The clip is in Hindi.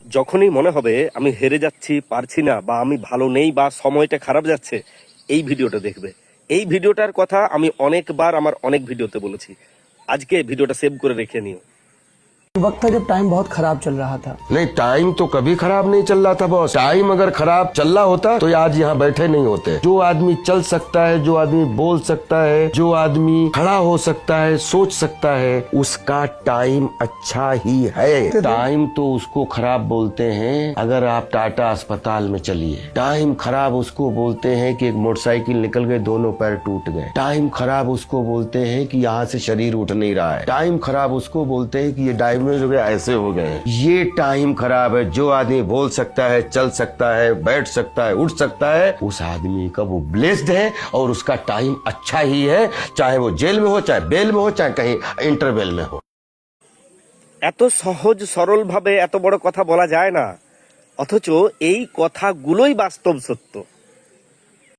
যখনই মনে হবে আমি হেরে যাচ্ছি, পারছি না, বা আমি ভালো নেই, বা সময়টা খারাপ যাচ্ছে, এই ভিডিওটা দেখবে। এই ভিডিওটার কথা আমি অনেকবার আমার অনেক ভিডিওতে বলেছি। আজকে ভিডিওটা সেভ করে রেখে নিও। वक्त था जब टाइम बहुत खराब चल रहा था। नहीं, टाइम तो कभी खराब नहीं चल रहा था बॉस। टाइम अगर खराब चल रहा होता तो आज यहाँ बैठे नहीं होते। जो आदमी चल सकता है, जो आदमी बोल सकता है, जो आदमी खड़ा हो सकता है, सोच सकता है, उसका टाइम अच्छा ही है। टाइम तो उसको खराब बोलते हैं अगर आप टाटा अस्पताल में चलिए। टाइम खराब उसको बोलते हैं कि एक मोटरसाइकिल निकल गए, दोनों पैर टूट गए। टाइम खराब उसको बोलते हैं कि यहाँ से शरीर उठ नहीं रहा है। टाइम खराब उसको बोलते हैं कि ये डायमंड हो गए, ऐसे हो गए। ये टाइम खराब है। जो आदमी बोल सकता है, चल सकता है, बैठ सकता है, उठ सकता है, उस आदमी का वो ब्लेस्ड है और उसका टाइम अच्छा ही है, चाहे वो जेल में हो, चाहे बेल में हो, चाहे कहीं इंटरवेल में हो। এত সহজ সরল ভাবে এত বড় কথা বলা যায় না, অথচ এই কথাগুলোই বাস্তব সত্য।